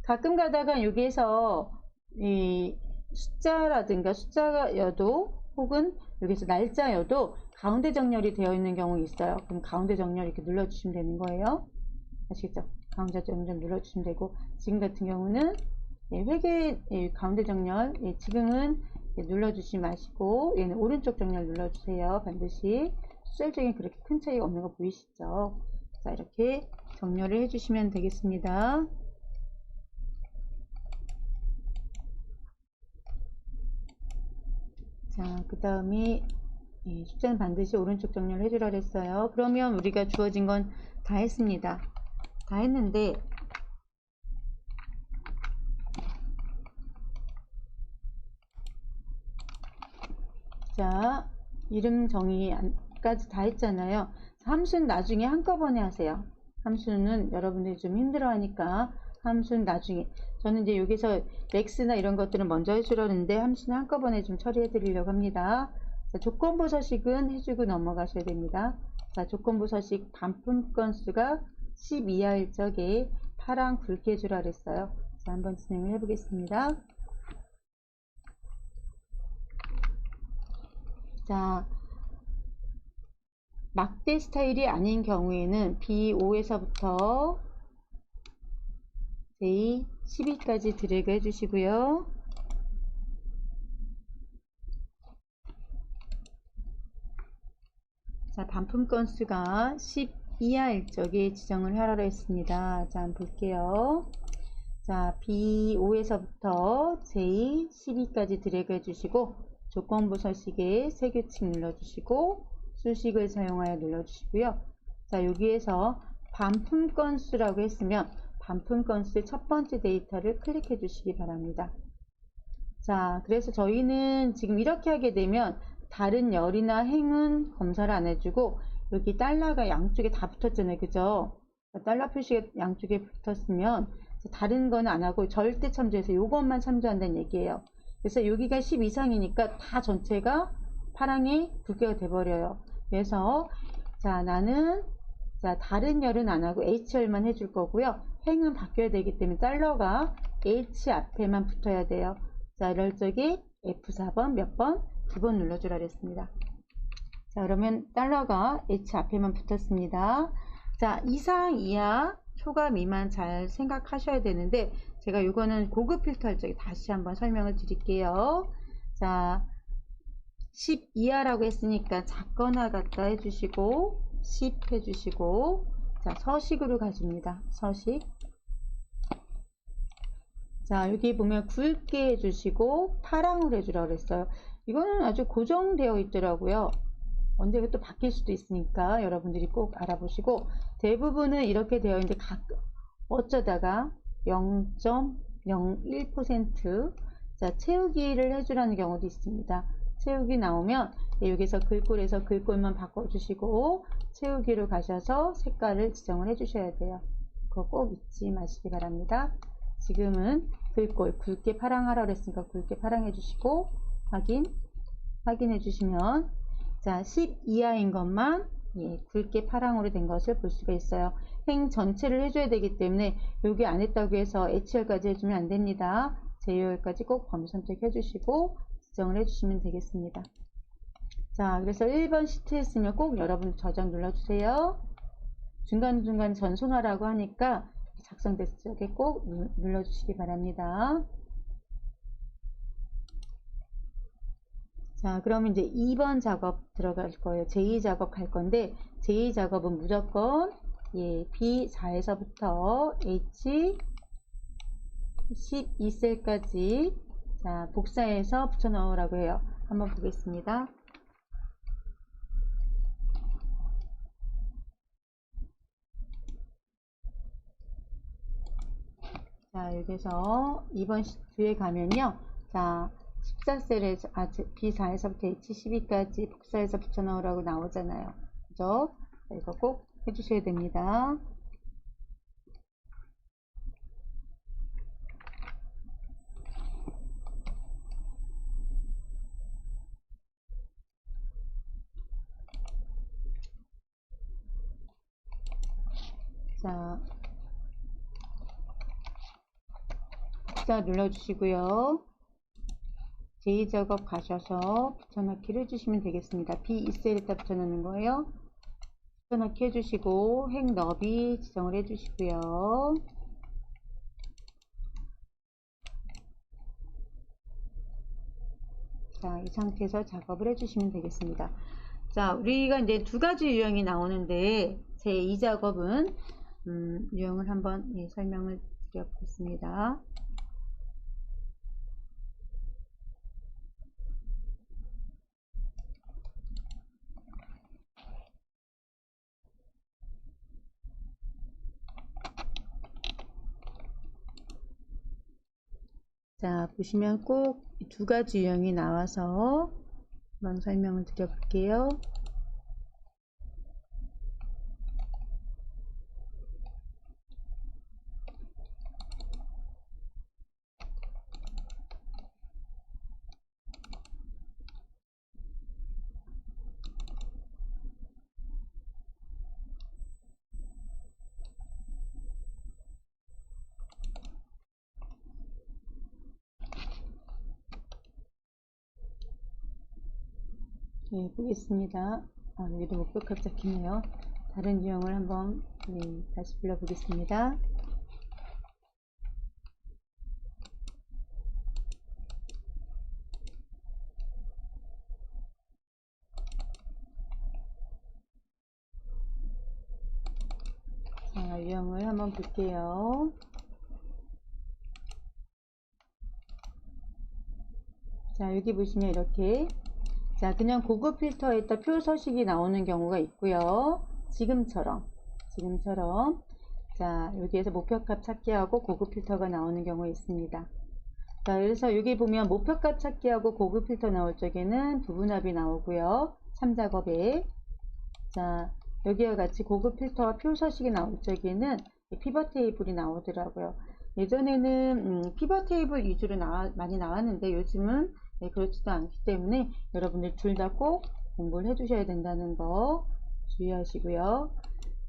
가끔 가다가 여기에서 이 숫자라든가 숫자여도 혹은 여기서 날짜여도 가운데 정렬이 되어 있는 경우 있어요. 그럼 가운데 정렬 이렇게 눌러주시면 되는 거예요. 아시겠죠? 가운데 정렬 눌러주시면 되고 지금 같은 경우는 회계 가운데 정렬 지금은 눌러주시지 마시고 얘는 오른쪽 정렬 눌러주세요. 반드시 숫자적인 그렇게 큰 차이가 없는 거 보이시죠? 자, 이렇게 정렬을 해주시면 되겠습니다. 자, 그 다음에 숫자는 반드시 오른쪽 정렬을 해주라 그랬어요. 그러면 우리가 주어진 건 다 했습니다. 다 했는데 자, 이름 정의까지 다 했잖아요. 함수는 나중에 한꺼번에 하세요. 함수는 여러분들이 좀 힘들어 하니까 함수는 나중에 저는 이제 여기서 렉스나 이런 것들은 먼저 해주려는데 함수는 한꺼번에 좀 처리해 드리려고 합니다. 자, 조건부 서식은 해주고 넘어가셔야 됩니다. 자, 조건부 서식 반품 건수가 10 이하일 적에 파랑 굵게 해주라 그랬어요. 자, 한번 진행을 해 보겠습니다. 자, 막대 스타일이 아닌 경우에는 B5에서부터 J12까지 드래그 해주시고요. 자, 반품 건수가 10 이하일 적에 지정을 하라고 했습니다. 자, 한번 볼게요. 자, B5에서부터 J12까지 드래그 해주시고 조건부 서식에 새 규칙 눌러주시고 수식을 사용하여 눌러주시고요. 자, 여기에서 반품 건수라고 했으면 반품 건수의 첫 번째 데이터를 클릭해 주시기 바랍니다. 자, 그래서 저희는 지금 이렇게 하게 되면 다른 열이나 행은 검사를 안 해주고 여기 달러가 양쪽에 다 붙었잖아요. 그죠? 달러 표시가 양쪽에 붙었으면 다른 거는 안 하고 절대 참조해서 이것만 참조한다는 얘기예요. 그래서 여기가 10 이상이니까 다 전체가 파랑이 굵게가 돼버려요. 그래서 자, 나는 자, 다른 열은 안 하고 H열만 해줄 거고요. 행은 바뀌어야 되기 때문에 달러가 H 앞에만 붙어야 돼요. 자, 이럴 적에 F4번 몇 번? 2번 눌러주라 그랬습니다. 자, 그러면 달러가 H 앞에만 붙었습니다. 자, 이상, 이하, 초과, 미만 잘 생각하셔야 되는데 제가 이거는 고급 필터 할 적에 다시 한번 설명을 드릴게요. 자, 10 이하라고 했으니까 작거나 같다 해주시고 10 해주시고, 자 서식으로 가줍니다. 서식. 자 여기 보면 굵게 해주시고 파랑으로 해주라고 그랬어요. 이거는 아주 고정되어 있더라고요. 언제부터 바뀔 수도 있으니까 여러분들이 꼭 알아보시고, 대부분은 이렇게 되어 있는데 가끔 어쩌다가 0.01% 자 채우기를 해주라는 경우도 있습니다. 채우기 나오면 여기서 글꼴에서 글꼴만 바꿔주시고 채우기로 가셔서 색깔을 지정을 해주셔야 돼요. 그거 꼭 잊지 마시기 바랍니다. 지금은 글꼴 굵게 파랑하라고 했으니까 굵게 파랑해 주시고 확인해 주시면, 자 10 이하인 것만 굵게 파랑으로 된 것을 볼 수가 있어요. 행 전체를 해줘야 되기 때문에 여기 안 했다고 해서 HL까지 해주면 안 됩니다. JOL까지 꼭 범위 선택해 주시고 지정을 해주시면 되겠습니다. 자 그래서 1번 시트 했으면 꼭 여러분 저장 눌러주세요. 중간중간 전송하라고 하니까 작성됐을 적에 꼭 눌러주시기 바랍니다. 자 그러면 이제 2번 작업 들어갈 거예요. 제2작업 갈 건데, 제2작업은 무조건 B4에서부터 H12셀까지 자 복사해서 붙여 넣으라고 해요. 한번 보겠습니다. 자 여기서 2번 뒤에 가면요, 자 14셀에서 B4에서부터 H12까지 복사해서 붙여 넣으라고 나오잖아요. 그죠? 이거 꼭 해주셔야 됩니다. 자 복사 눌러주시고요. 제2작업 가셔서 붙여넣기를 해주시면 되겠습니다. B2셀에다 붙여넣는 거예요. 붙여넣기 해주시고 행 너비 지정을 해주시고요. 자, 이 상태에서 작업을 해주시면 되겠습니다. 자, 우리가 이제 두 가지 유형이 나오는데 제2작업은 유형을 한번 설명을 드려보겠습니다. 자 보시면 꼭 두 가지 유형이 나와서 한번 설명을 드려볼게요. 네, 보겠습니다. 여기도 목표값 잡히네요. 다른 유형을 한번 다시 불러보겠습니다. 자, 유형을 한번 볼게요. 자, 여기 보시면 이렇게, 자 그냥 고급 필터에다 표 서식이 나오는 경우가 있고요. 지금처럼 자 여기에서 목표값 찾기하고 고급 필터가 나오는 경우가 있습니다. 자 그래서 여기 보면 목표값 찾기하고 고급 필터 나올 적에는 부분합이 나오고요. 3작업에 자 여기와 같이 고급 필터와 표 서식이 나올 적에는 피벗 테이블이 나오더라고요. 예전에는 피벗 테이블 위주로 많이 나왔는데 요즘은 그렇지도 않기 때문에 여러분들 둘 다 꼭 공부를 해 주셔야 된다는 거 주의하시고요.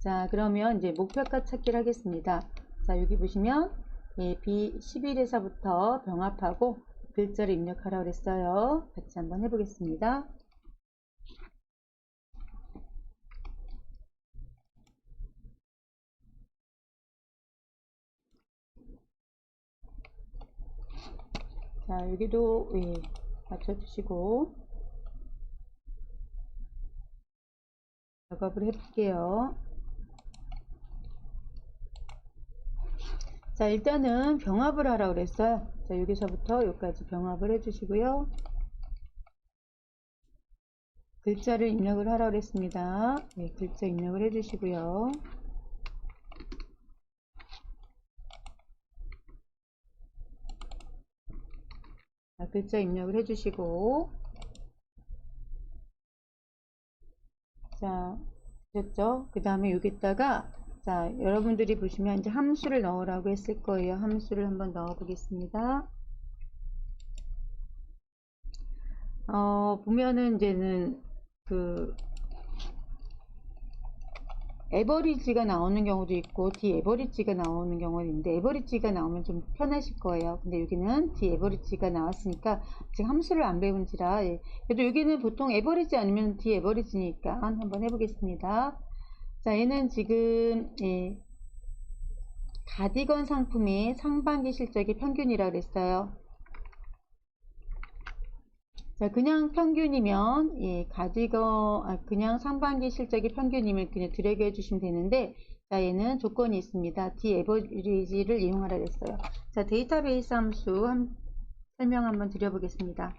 자 그러면 이제 목표값 찾기를 하겠습니다. 자 여기 보시면 B11에서부터 병합하고 글자를 입력하라고 그랬어요. 같이 한번 해보겠습니다. 자 여기도 맞춰주시고, 작업을 해볼게요. 자, 일단은 병합을 하라고 그랬어요. 자, 여기서부터 여기까지 병합을 해주시고요. 글자를 입력을 하라고 그랬습니다. 네, 글자 입력을 해주시고요. 자, 글자 입력을 해주시고, 자, 됐죠? 그 다음에 여기다가, 자, 여러분들이 보시면 이제 함수를 넣으라고 했을 거예요. 함수를 한번 넣어 보겠습니다. 보면은 이제는 그 에버리지가 나오는 경우도 있고 디에버리지가 나오는 경우도 있는데, 에버리지가 나오면 좀 편하실 거예요. 근데 여기는 디에버리지가 나왔으니까 지금 함수를 안 배운지라, 예. 그래도 여기는 보통 에버리지 아니면 디에버리지니까 한번 해보겠습니다. 자, 얘는 지금, 예, 가디건 상품의 상반기 실적이 평균이라고 그랬어요. 자, 그냥 평균이면, 예, 그냥 상반기 실적이 평균이면 그냥 드래그 해주시면 되는데, 자, 얘는 조건이 있습니다. 디에버리지를 이용하라 그랬어요. 자, 데이터베이스 함수 설명 한번 드려보겠습니다.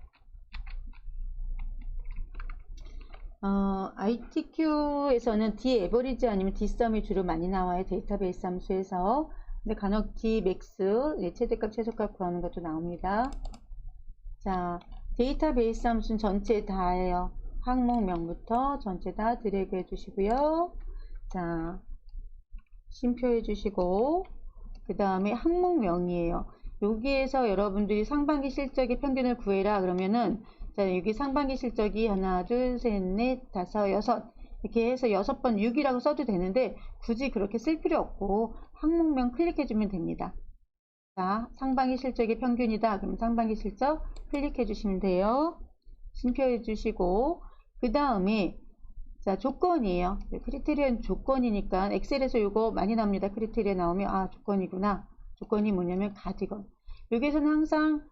ITQ에서는 디에버리지 아니면 디썸이 주로 많이 나와요. 데이터베이스 함수에서. 근데 간혹 디맥스, 예, 최대값, 최소값 구하는 것도 나옵니다. 자, 데이터베이스 함수는 전체 다예요. 항목명부터 전체 다 드래그 해주시고요. 자, 쉼표 해주시고, 그 다음에 항목명이에요. 여기에서 여러분들이 상반기 실적의 평균을 구해라 그러면은, 자, 여기 상반기 실적이 하나, 둘, 셋, 넷, 다섯, 여섯, 이렇게 해서 6번 6이라고 써도 되는데 굳이 그렇게 쓸 필요 없고 항목명 클릭해주면 됩니다. 자, 상반기 실적의 평균이다. 그럼 상반기 실적 클릭해 주시면 돼요. 쉼표해 주시고, 그 다음에, 자, 조건이에요. 크리테리언 조건이니까, 엑셀에서 이거 많이 나옵니다. 크리테리언 나오면, 아, 조건이구나. 조건이 뭐냐면, 가디건. 여기서는 항상,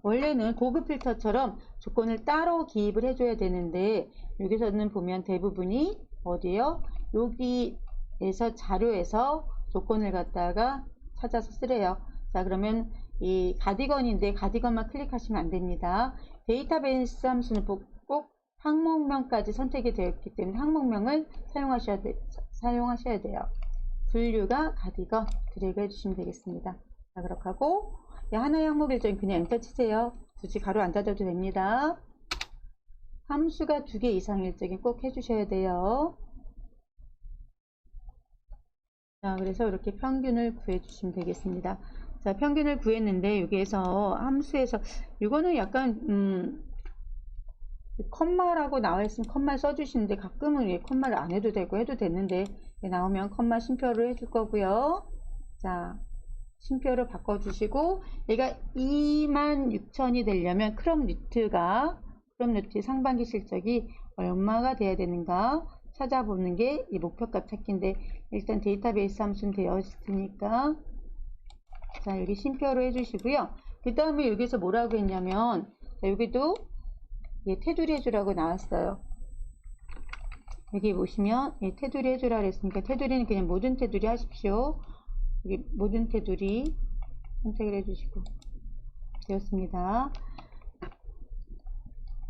원래는 고급 필터처럼 조건을 따로 기입을 해줘야 되는데, 여기서는 보면 대부분이 어디에요? 여기에서 자료에서 조건을 갖다가 찾아서 쓰래요. 자, 그러면 이 가디건인데 가디건만 클릭하시면 안 됩니다. 데이터베이스 함수는 꼭 항목명까지 선택이 되어 있기 때문에 항목명을 사용하셔야 돼요. 분류가 가디건 드래그 해주시면 되겠습니다. 자, 그렇게 하고 하나의 항목 일정은 그냥 엔터 치세요. 굳이 가로 안 닫아도 됩니다. 함수가 2개 이상일 적엔 꼭 해주셔야 돼요. 자, 그래서 이렇게 평균을 구해주시면 되겠습니다. 자, 평균을 구했는데 여기에서 함수에서 이거는 약간 컴마라고 나와 있으면 컴마 써주시는데 가끔은 컴마를 안 해도 되고 해도 됐는데 나오면 컴마 쉼표를 해줄 거고요. 자, 쉼표를 바꿔주시고 얘가 26,000이 되려면 크롬 루트 상반기 실적이 얼마가 돼야 되는가 찾아보는 게 이 목표값 찾기인데 일단 데이터베이스 함수는 되어 있으니까 자, 여기 쉼표로 해주시고요. 그 다음에 여기서 뭐라고 했냐면 자, 여기도 테두리 해주라고 나왔어요. 여기 보시면 테두리 해주라 그랬으니까 테두리는 그냥 모든 테두리 하십시오. 여기 모든 테두리 선택을 해주시고 되었습니다.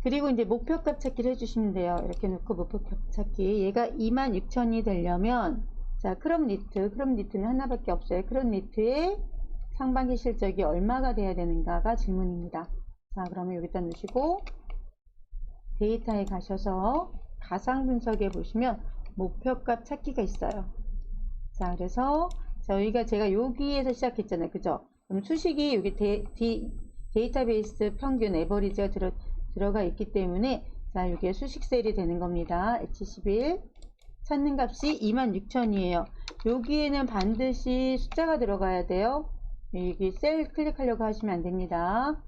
그리고 이제 목표값 찾기를 해주시면 돼요. 이렇게 놓고 목표값 찾기. 얘가 26,000이 되려면 자, 크롬 니트는 하나밖에 없어요. 크롬 니트의 상반기 실적이 얼마가 돼야 되는가가 질문입니다. 자, 그러면 여기다 넣으시고 데이터에 가셔서 가상 분석에 보시면 목표값 찾기가 있어요. 자, 그래서 제가 여기에서 시작했잖아요. 그죠? 그럼 수식이 여기 데이터베이스 평균 에버리지가 들어가 있기 때문에 자, 여기에 수식 셀이 되는 겁니다. H11 찾는 값이 26,000이에요. 여기에는 반드시 숫자가 들어가야 돼요. 여기 셀 클릭하려고 하시면 안 됩니다.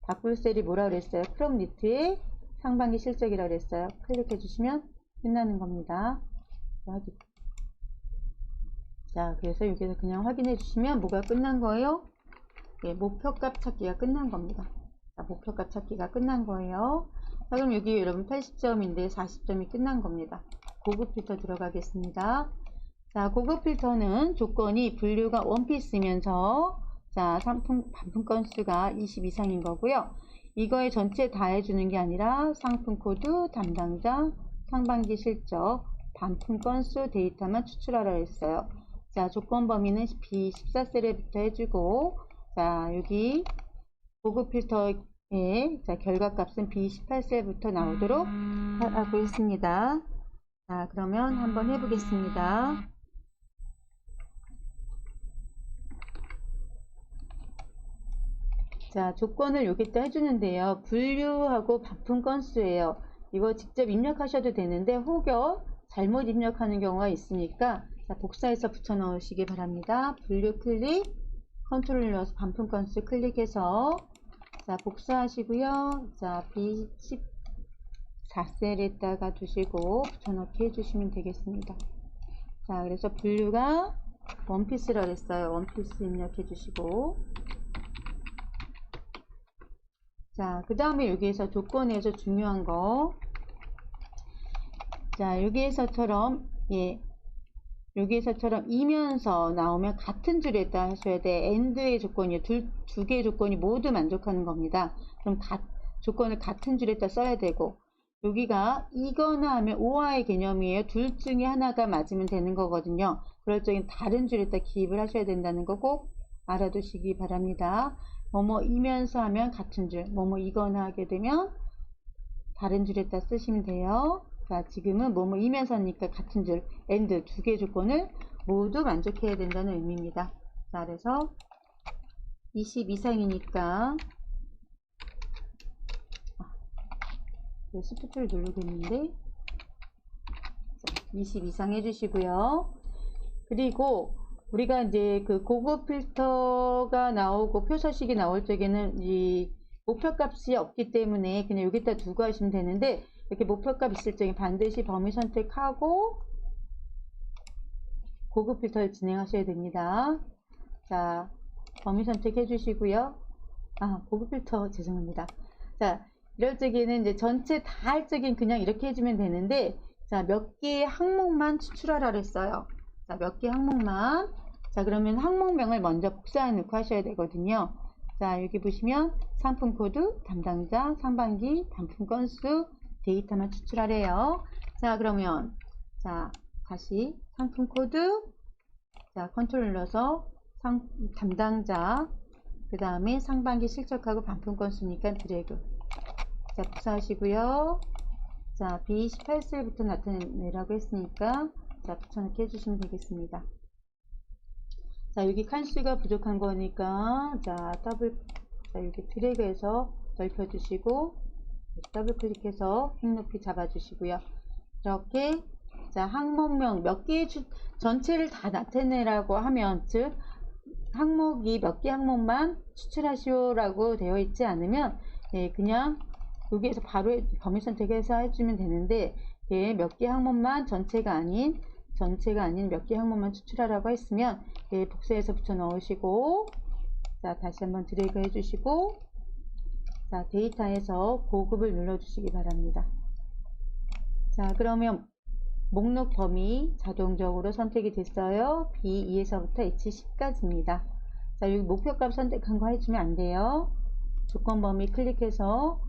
바꿀 셀이 뭐라 그랬어요? 크롬 니트의 상반기 실적이라고 그랬어요. 클릭해 주시면 끝나는 겁니다. 자, 그래서 여기서 그냥 확인해 주시면 뭐가 끝난 거예요? 예, 목표값 찾기가 끝난 겁니다. 자, 목표값 찾기가 끝난 거예요. 자, 그럼 여기 여러분 80점인데 40점이 끝난 겁니다. 고급 필터 들어가겠습니다. 자, 고급 필터는 조건이 분류가 원피스면서 자, 반품 건수가 20 이상인 거고요. 이거에 전체 다 해주는 게 아니라 상품 코드, 담당자, 상반기 실적, 반품 건수 데이터만 추출하라 했어요. 자, 조건 범위는 B14셀부터 해주고, 자, 여기 고급 필터의 자, 결과값은 B18셀부터 나오도록 하고 있습니다. 자, 그러면 한번 해보겠습니다. 자, 조건을 여기다 해주는데요. 분류하고 반품 건수예요. 이거 직접 입력하셔도 되는데 혹여 잘못 입력하는 경우가 있으니까 자, 복사해서 붙여 넣으시기 바랍니다. 분류 클릭, 컨트롤 눌러서 반품 건수 클릭해서 자, 복사하시고요. 자, B14셀에다가 두시고 붙여 넣기 해주시면 되겠습니다. 자, 그래서 분류가 원피스라 그랬어요. 원피스 입력해 주시고, 자, 그 다음에 여기에서 조건에서 중요한 거, 자, 여기에서처럼 여기에서처럼 이면서 나오면 같은 줄에다 하셔야 돼. AND의 조건이요. 두 개의 조건이 모두 만족하는 겁니다. 그럼 조건을 같은 줄에다 써야 되고, 여기가 이거나 하면 OR의 개념이에요. 둘 중에 하나가 맞으면 되는 거거든요. 그럴 적엔 다른 줄에다 기입을 하셔야 된다는 거 꼭 알아두시기 바랍니다. 뭐뭐이면서 하면 같은 줄, 뭐뭐이거나 하게 되면 다른 줄에다 쓰시면 돼요. 자, 지금은 뭐뭐이면서니까 같은 줄, AND 두 개의 조건을 모두 만족해야 된다는 의미입니다. 자, 그래서 20 이상이니까 시프트를 누르고 있는데 20 이상 해주시고요. 그리고 우리가 이제 그 고급 필터가 나오고 표서식이 나올 적에는 이 목표값이 없기 때문에 그냥 여기다 두고 하시면 되는데, 이렇게 목표값 있을 적에 반드시 범위 선택하고 고급 필터를 진행하셔야 됩니다. 자, 범위 선택해 주시고요. 고급 필터 죄송합니다. 자, 이럴 적에는 이제 전체 다 할 적엔 그냥 이렇게 해주면 되는데, 자, 몇 개의 항목만 추출하라 그랬어요. 자, 몇 개 항목만. 자, 그러면 항목명을 먼저 복사해 놓고 하셔야 되거든요. 자, 여기 보시면 상품 코드, 담당자, 상반기, 반품 건수, 데이터만 추출하래요. 자, 그러면 자, 다시 상품 코드, 자, 컨트롤 눌러서 담당자, 그 다음에 상반기 실적하고 반품 건수니까 드래그. 자, 복사하시고요. 자, B18셀부터 나타내라고 했으니까 자, 붙여넣기 해주시면 되겠습니다. 자, 여기 칸수가 부족한 거니까 자, 여기 드래그해서 넓혀주시고 더블 클릭해서 획 높이 잡아주시고요. 이렇게 자, 항목명 몇 개의 전체를 다 나타내라고 하면, 즉 항목이 몇 개 항목만 추출하시오라고 되어 있지 않으면 그냥 여기에서 바로 범위 선택해서 해주면 되는데, 몇 개 항목만 전체가 아닌 몇 개 항목만 추출하라고 했으면 복사해서 붙여 넣으시고, 자, 다시 한번 드래그 해주시고, 자, 데이터에서 고급을 눌러주시기 바랍니다. 자, 그러면 목록 범위 자동적으로 선택이 됐어요. B2에서부터 H10까지입니다. 자, 여기 목표값 선택한 거 해주면 안 돼요. 조건 범위 클릭해서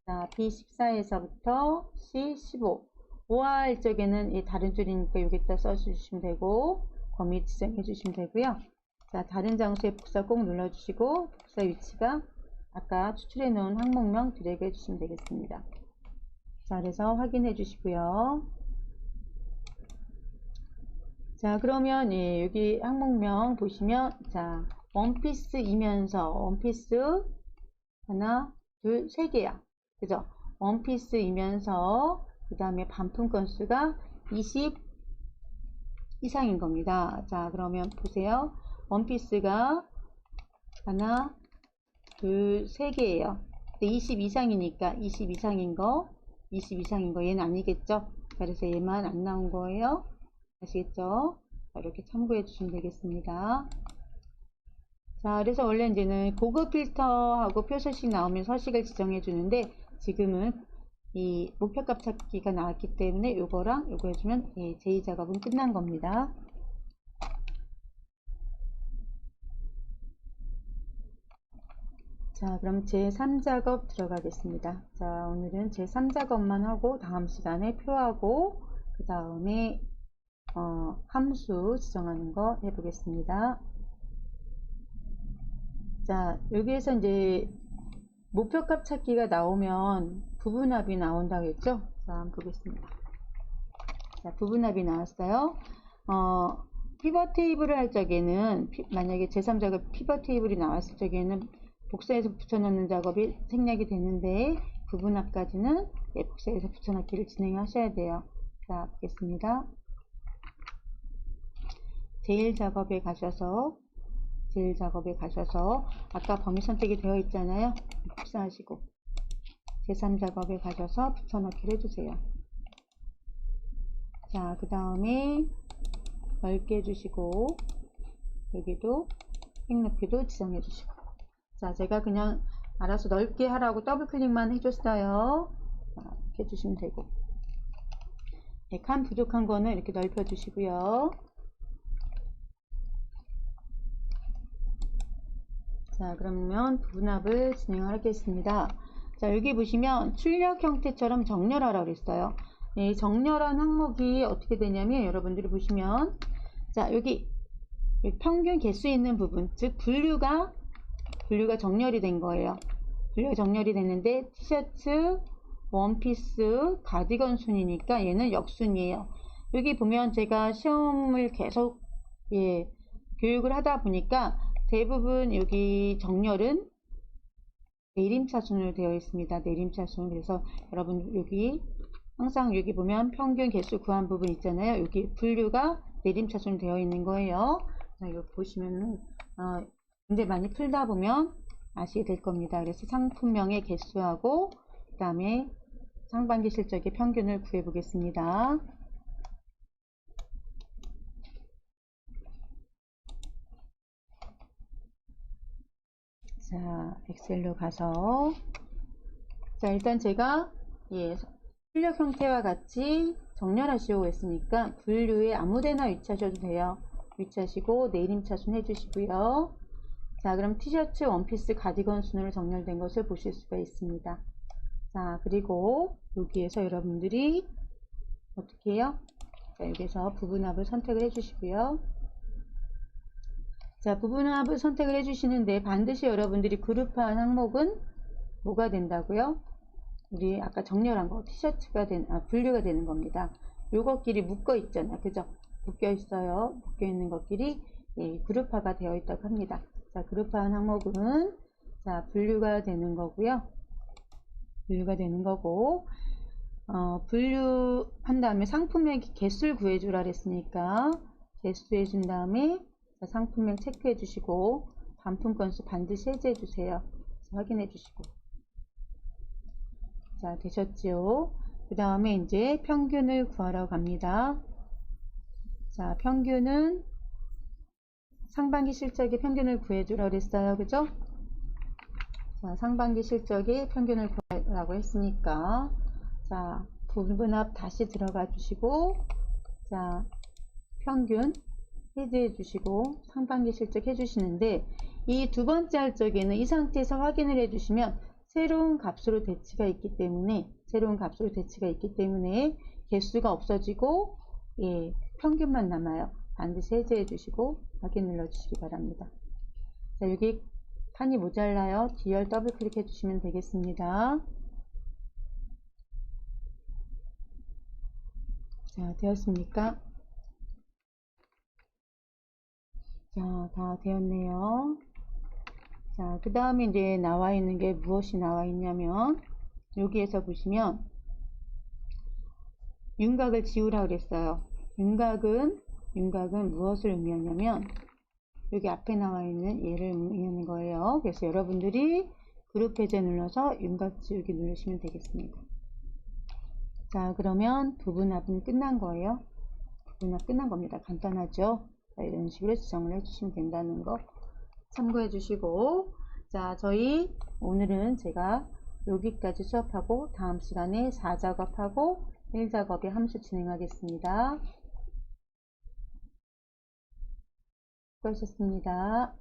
자, B14에서부터 C15. OR 쪽에는 다른 줄이니까 여기다 써주시면 되고, 범위 지정해 주시면 되고요. 자, 다른 장소에 복사 꼭 눌러주시고, 복사 위치가 아까 추출해 놓은 항목명 드래그 해주시면 되겠습니다. 자, 그래서 확인해 주시고요. 자, 그러면 여기 항목명 보시면 자, 원피스이면서 원피스 하나, 둘, 세 개야. 그죠? 원피스이면서 그 다음에 반품 건수가 20 이상인 겁니다. 자, 그러면 보세요. 원피스가 하나, 둘, 세 개예요. 20 이상이니까 20 이상인 거 얘는 아니겠죠? 자, 그래서 얘만 안 나온 거예요. 아시겠죠? 자, 이렇게 참고해 주시면 되겠습니다. 자, 그래서 원래 이제는 고급 필터하고 표서식 나오면 서식을 지정해 주는데, 지금은 이 목표값 찾기가 나왔기 때문에 요거랑 요거 해주면 예, 제2 작업은 끝난 겁니다. 자, 그럼 제3작업 들어가겠습니다. 자, 오늘은 제3작업만 하고 다음 시간에 표하고 그 다음에 함수 지정하는 거 해보겠습니다. 자, 여기에서 이제 목표값 찾기가 나오면 부분합이 나온다고 했죠? 자, 한번 보겠습니다. 자, 부분합이 나왔어요. 피벗 테이블을 할 적에는 만약에 제3작업 피벗 테이블이 나왔을 적에는 복사해서 붙여넣는 작업이 생략이 되는데 부분합까지는 복사해서 붙여넣기를 진행하셔야 돼요. 자, 보겠습니다. 제1작업에 가셔서 아까 범위 선택이 되어 있잖아요. 복사하시고 제3작업에 가셔서 붙여넣기를 해주세요. 자, 그 다음에 넓게 해주시고 여기도 획 높이도 지정해 주시고. 자, 제가 그냥 알아서 넓게 하라고 더블 클릭만 해줬어요. 자, 이렇게 해주시면 되고, 네, 칸 부족한 거는 이렇게 넓혀 주시고요. 자, 그러면 부분합을 진행하겠습니다. 자, 여기 보시면 출력 형태처럼 정렬하라고 그랬어요. 네, 정렬한 항목이 어떻게 되냐면 여러분들이 보시면 자, 여기 평균 개수 있는 부분, 즉 분류가 정렬이 된 거예요. 분류가 정렬이 됐는데 티셔츠, 원피스, 가디건 순이니까 얘는 역순이에요. 여기 보면 제가 시험을 계속 교육을 하다 보니까 대부분 여기 정렬은 내림차순으로 되어 있습니다. 내림차순. 그래서 여러분 여기 항상 여기 보면 평균 개수 구한 부분 있잖아요. 여기 분류가 내림차순 되어 있는 거예요. 자, 이거 보시면은 문제 많이 풀다 보면 아시게 될 겁니다. 그래서 상품명의 개수하고 그 다음에 상반기 실적의 평균을 구해 보겠습니다. 자, 엑셀로 가서 자, 일단 제가 출력 형태와 같이 정렬하시고 했으니까 분류에 아무데나 위치하셔도 돼요. 위치하시고 내림차순 해주시고요. 자, 그럼 티셔츠, 원피스, 가디건 순으로 정렬된 것을 보실 수가 있습니다. 자, 그리고 여기에서 여러분들이 어떻게 해요? 자, 여기서 부분합을 선택을 해주시고요. 자, 부분합을 선택을 해주시는데 반드시 여러분들이 그룹한 항목은 뭐가 된다고요? 우리 아까 정렬한 거 티셔츠가 분류가 되는 겁니다. 요것끼리 묶어 있잖아, 그죠? 묶여 있어요. 묶여 있는 것끼리 그룹화가 되어 있다고 합니다. 자, 그룹화한 항목은 자, 분류가 되는 거고요. 분류가 되는 거고, 분류한 다음에 상품명 개수를 구해주라 그랬으니까 개수 해준 다음에 자, 상품명 체크해 주시고 반품 건수 반드시 해제해 주세요. 확인해 주시고. 자, 되셨죠? 그 다음에 이제 평균을 구하러 갑니다. 자, 평균은 상반기 실적의 평균을 구해주라고 그랬어요. 그죠? 자, 상반기 실적의 평균을 구하라고 했으니까 자, 부분합 다시 들어가 주시고 자, 평균 해제해 주시고 상반기 실적 해 주시는데 이 두 번째 할 적에는 이 상태에서 확인을 해 주시면 새로운 값으로 대치가 있기 때문에 개수가 없어지고 평균만 남아요. 반드시 해제해 주시고 확인 눌러 주시기 바랍니다. 자, 여기 칸이 모자라요. D열 더블 클릭해 주시면 되겠습니다. 자, 되었습니까? 자, 다 되었네요. 자, 그 다음에 이제 나와 있는 게 무엇이 나와 있냐면 여기에서 보시면 윤곽을 지우라 그랬어요. 윤곽은 무엇을 의미하냐면 여기 앞에 나와 있는 얘를 의미하는 거예요. 그래서 여러분들이 그룹 해제 눌러서 윤곽 지우기 누르시면 되겠습니다. 자, 그러면 부분합은 끝난 거예요. 부분합 끝난 겁니다. 간단하죠? 자, 이런 식으로 지정을 해주시면 된다는 거 참고해 주시고, 자, 저희 오늘은 제가 여기까지 수업하고 다음 시간에 4작업하고 1작업의 함수 진행하겠습니다. 수고하셨습니다.